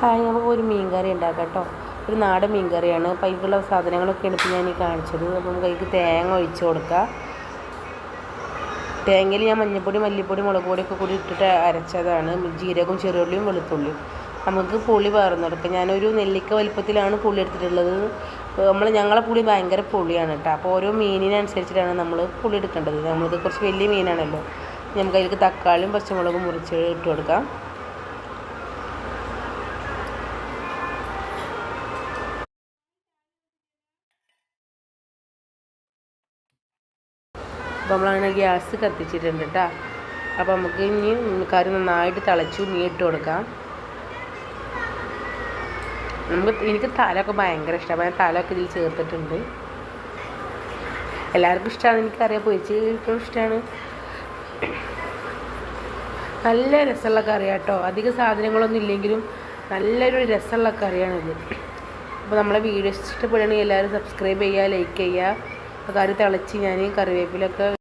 Hi, നമുക്ക് ഒരു മീൻ കറി ഉണ്ടാക്കാം കേട്ടോ. ഒരു നാടൻ മീൻ കറിയാണ്. അപ്പോൾ അതിലുള്ള സാധനങ്ങളൊക്കെയാണ് ഇപ്പോൾ ഞാൻ ഈ കാണിച്ചത്. അപ്പോൾ നമുക്ക് അതിലേക്ക് തേങ്ങ ഒഴിച്ച് കൊടുക്കാം. തേങ്ങയിൽ ഞാൻ മഞ്ഞൾപ്പൊടി, മല്ലിപ്പൊടി, മുളക് പൊടിയൊക്കെ കൂടി ഇട്ടിട്ട് അരച്ചതാണ്. ജീരകവും ചെറുള്ളിയും വെളുത്തുള്ളിയും. നമുക്ക് പുളി പകർന്നെടുക്കാം. ഞാനൊരു നെല്ലിക്ക വലിപ്പത്തിലാണ് പുളി എടുത്തിട്ടുള്ളത്. ഞങ്ങളെ പുളി ഭയങ്കര പുളിയാണ് കേട്ടോ. അപ്പോൾ ഓരോ മീനിനനുസരിച്ചിട്ടാണ് നമ്മൾ പുളി എടുക്കേണ്ടത്. നമ്മളിത് കുറച്ച് വലിയ മീനാണല്ലോ. നമുക്ക് അതിലേക്ക് തക്കാളിയും പച്ചമുളകും മുറിച്ച് ഇട്ട് കൊടുക്കാം. അപ്പോൾ നമ്മളങ്ങനെ ഗ്യാസ് കത്തിച്ചിട്ടുണ്ട് കേട്ടോ. അപ്പോൾ നമുക്ക് ഇനി കറി നന്നായിട്ട് തിളച്ചു മീൻ ഇട്ട് കൊടുക്കാം. എനിക്ക് തലയൊക്കെ ഭയങ്കര ഇഷ്ടമാണ്. അപ്പോൾ ഞാൻ തലയൊക്കെ ഇതിൽ ചേർത്തിട്ടുണ്ട്. എല്ലാവർക്കും ഇഷ്ടമാണ്, എനിക്കറിയാം. പൊരിച്ചിട്ടും ഇഷ്ടമാണ്. നല്ല രസമുള്ള കറിയാണ് കേട്ടോ. അധികം സാധനങ്ങളൊന്നും ഇല്ലെങ്കിലും നല്ലൊരു രസമുള്ള കറിയാണിത്. അപ്പോൾ നമ്മളെ വീഡിയോസ് ഇഷ്ടപ്പെടുകയാണെങ്കിൽ എല്ലാവരും സബ്സ്ക്രൈബ് ചെയ്യുക, ലൈക്ക് ചെയ്യുക. കറി തിളച്ച് ഞാൻ കറിവേപ്പിലൊക്കെ